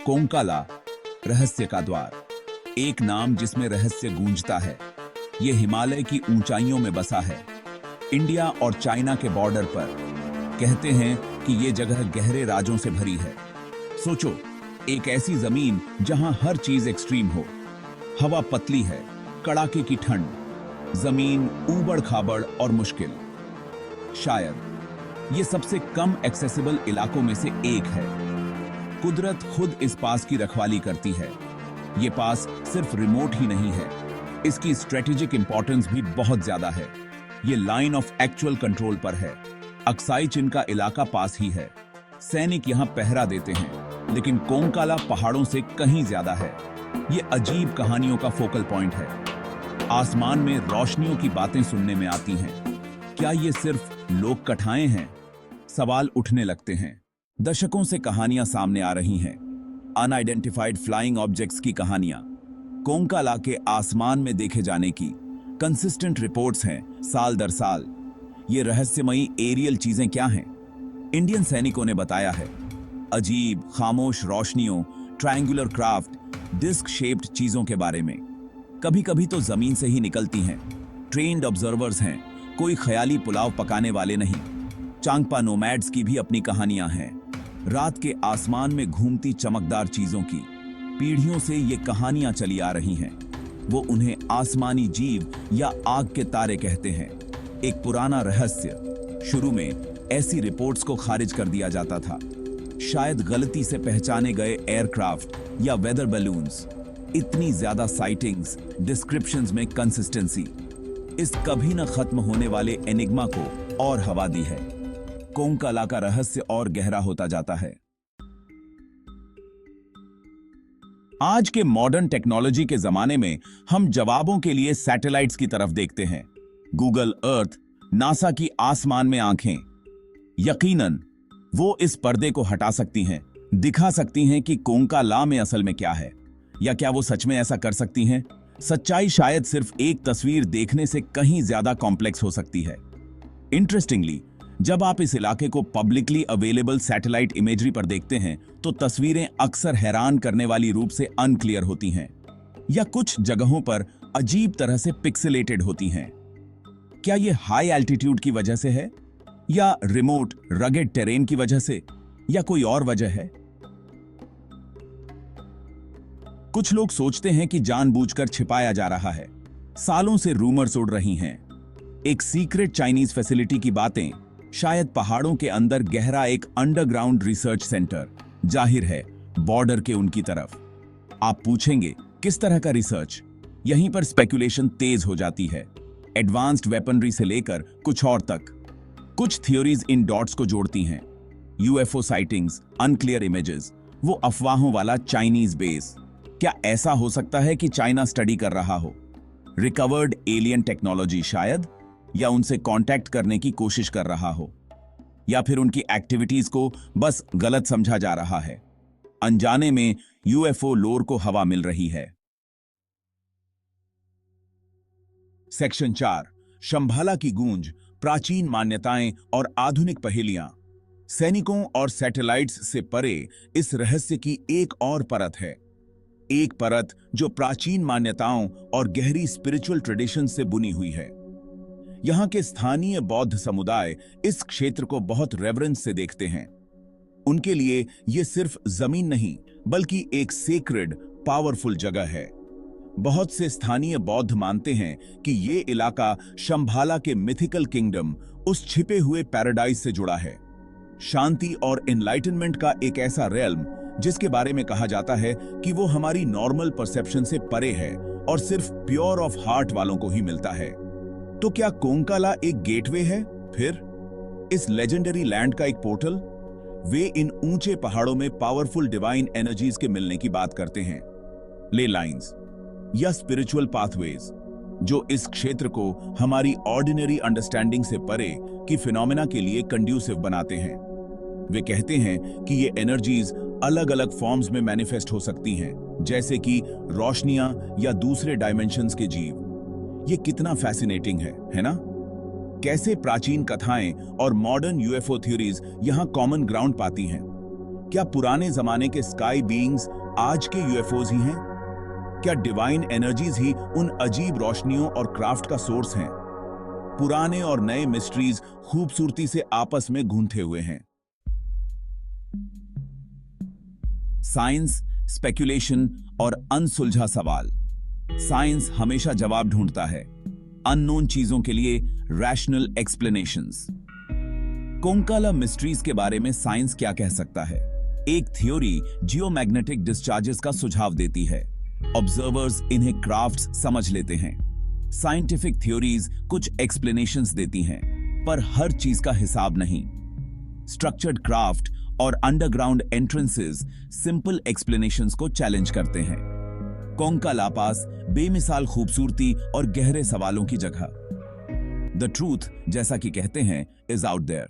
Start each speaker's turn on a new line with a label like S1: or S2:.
S1: कोंकाला, रहस्य का द्वार, एक नाम जिसमें रहस्य गूंजता है। यह हिमालय की ऊंचाइयों में बसा है, इंडिया और चाइना के बॉर्डर पर। कहते हैं कि यह जगह गहरे राजों से भरी है। सोचो, एक ऐसी जमीन जहां हर चीज एक्सट्रीम हो। हवा पतली है, कड़ाके की ठंड, जमीन ऊबड़ खाबड़ और मुश्किल। शायद ये सबसे कम एक्सेसिबल इलाकों में से एक है। कुदरत खुद इस पास की रखवाली करती है। ये पास सिर्फ रिमोट ही नहीं है, इसकी स्ट्रेटेजिक इंपॉर्टेंस भी बहुत ज्यादा है। ये लाइन ऑफ एक्चुअल कंट्रोल पर है। अक्साई चिन का इलाका पास ही है, सैनिक यहां पहरा देते हैं, लेकिन कोंकाला पहाड़ों से कहीं ज्यादा है। ये अजीब कहानियों का फोकल पॉइंट है। आसमान में रोशनियों की बातें सुनने में आती हैं। क्या ये सिर्फ लोक कथाएं हैं? सवाल उठने लगते हैं। दशकों से कहानियां सामने आ रही हैं। अनआइडेंटिफाइड फ्लाइंग ऑब्जेक्ट्स की कहानियां, कोंकाला के आसमान में देखे जाने की कंसिस्टेंट रिपोर्ट्स हैं साल दर साल। ये रहस्यमयी एरियल चीजें क्या हैं? इंडियन सैनिकों ने बताया है। अजीब खामोश रोशनियों, ट्रायंगुलर क्राफ्ट, डिस्क शेप्ड चीजों के बारे में। कभी कभी तो जमीन से ही निकलती हैं। ट्रेन्ड ऑब्जर्वर्स हैं, कोई ख्याली पुलाव पकाने वाले नहीं। चांगपा नोमैड्स की भी अपनी कहानियां हैं, रात के आसमान में घूमती चमकदार चीजों की। पीढ़ियों से ये कहानियां चली आ रही हैं। वो उन्हें आसमानी जीव या आग के तारे कहते हैं। एक पुराना रहस्य। शुरू में ऐसी रिपोर्ट्स को खारिज कर दिया जाता था, शायद गलती से पहचाने गए एयरक्राफ्ट या वेदर बैलून्स। इतनी ज्यादा साइटिंग्स, डिस्क्रिप्शंस में कंसिस्टेंसी, इस कभी न खत्म होने वाले एनिग्मा को और हवा दी है। कोंकाला का रहस्य और गहरा होता जाता है। आज के मॉडर्न टेक्नोलॉजी के जमाने में हम जवाबों के लिए सैटेलाइट्स की तरफ देखते हैं। गूगल अर्थ, नासा की आसमान में आंखें। यकीनन वो इस पर्दे को हटा सकती हैं, दिखा सकती हैं कि कोंकाला में असल में क्या है, या क्या वो सच में ऐसा कर सकती हैं? सच्चाई शायद सिर्फ एक तस्वीर देखने से कहीं ज्यादा कॉम्प्लेक्स हो सकती है। इंटरेस्टिंगली, जब आप इस इलाके को पब्लिकली अवेलेबल सैटेलाइट इमेजरी पर देखते हैं तो तस्वीरें अक्सर हैरान करने वाली रूप से अनक्लियर होती हैं, या कुछ जगहों पर अजीब तरह से पिक्सेलेटेड होती हैं। क्या यह हाई एल्टीट्यूड की वजह से है, या रिमोट रगेड टेरेन की वजह से, या कोई और वजह है? कुछ लोग सोचते हैं कि जानबूझकर छिपाया जा रहा है। सालों से रूमर्स उड़ रही हैं। एक सीक्रेट चाइनीज फैसिलिटी की बातें, शायद पहाड़ों के अंदर गहरा एक अंडरग्राउंड रिसर्च सेंटर, जाहिर है बॉर्डर के उनकी तरफ। आप पूछेंगे किस तरह का रिसर्च? यहीं पर स्पेकुलेशन तेज हो जाती है। एडवांस्ड वेपनरी से लेकर कुछ और तक। कुछ थ्योरीज इन डॉट्स को जोड़ती हैं। यूएफओ साइटिंग्स, अनक्लियर इमेजेस, वो अफवाहों वाला चाइनीज बेस। क्या ऐसा हो सकता है कि चाइना स्टडी कर रहा हो? रिकवर्ड एलियन टेक्नोलॉजी शायद, या उनसे कांटेक्ट करने की कोशिश कर रहा हो, या फिर उनकी एक्टिविटीज को बस गलत समझा जा रहा है। अनजाने में यूएफओ लोर को हवा मिल रही है। सेक्शन 4, शंभाला की गूंज, प्राचीन मान्यताएं और आधुनिक पहेलियां। सैनिकों और सैटेलाइट्स से परे इस रहस्य की एक और परत है। एक परत जो प्राचीन मान्यताओं और गहरी स्पिरिचुअल ट्रेडिशन से बुनी हुई है। यहां के स्थानीय बौद्ध समुदाय इस क्षेत्र को बहुत रेवरेंस से देखते हैं। उनके लिए यह सिर्फ जमीन नहीं, बल्कि एक सेक्रेड, पावरफुल जगह है। बहुत से स्थानीय बौद्ध मानते हैं कि यह इलाका शंभाला के मिथिकल किंगडम, उस छिपे हुए पैराडाइज से जुड़ा है। शांति और एनलाइटनमेंट का एक ऐसा रेल्म जिसके बारे में कहा जाता है कि वो हमारी नॉर्मल परसेप्शन से परे है और सिर्फ प्योर ऑफ हार्ट वालों को ही मिलता है। तो क्या कोंकाला एक गेटवे है? फिर इस लेजेंडरी लैंड का एक पोर्टल? वे इन ऊंचे पहाड़ों में पावरफुल डिवाइन एनर्जीज के मिलने की बात करते हैं। ले लाइंस या स्पिरिचुअल पाथवेज, जो इस क्षेत्र को हमारी ऑर्डिनरी अंडरस्टैंडिंग से परे की फिनोमेना के लिए कंड्यूसिव बनाते हैं। वे कहते हैं कि ये एनर्जीज अलग अलग फॉर्म्स में मैनिफेस्ट हो सकती हैं, जैसे कि रोशनियां या दूसरे डायमेंशंस के जीव। ये कितना फैसिनेटिंग है ना? कैसे प्राचीन कथाएं और मॉडर्न यूएफओ थ्योरीज यहां कॉमन ग्राउंड पाती हैं। क्या पुराने जमाने के स्काई बीइंग्स आज के यूएफओज ही हैं? क्या डिवाइन एनर्जीज ही उन अजीब रोशनियों और क्राफ्ट का सोर्स हैं? पुराने और नए मिस्ट्रीज खूबसूरती से आपस में गूंथे हुए हैं। साइंस, स्पेकुलेशन और अनसुलझा सवाल। साइंस हमेशा जवाब ढूंढता है, अननोन चीजों के लिए रैशनल एक्सप्लेनेशंस। कोंकाला मिस्ट्रीज के बारे में साइंस क्या कह सकता है? एक थ्योरी जियोमैग्नेटिक डिस्चार्जेस का सुझाव देती है। ऑब्जर्वर्स इन्हें क्राफ्ट्स समझ लेते हैं। साइंटिफिक थ्योरीज कुछ एक्सप्लेनेशंस देती हैं, पर हर चीज का हिसाब नहीं। स्ट्रक्चर्ड क्राफ्ट और अंडरग्राउंड एंट्रेंसेस सिंपल एक्सप्लेनेशंस को चैलेंज करते हैं। कोंका ला पास बेमिसाल खूबसूरती और गहरे सवालों की जगह। द ट्रूथ, जैसा कि कहते हैं, इज आउट देयर।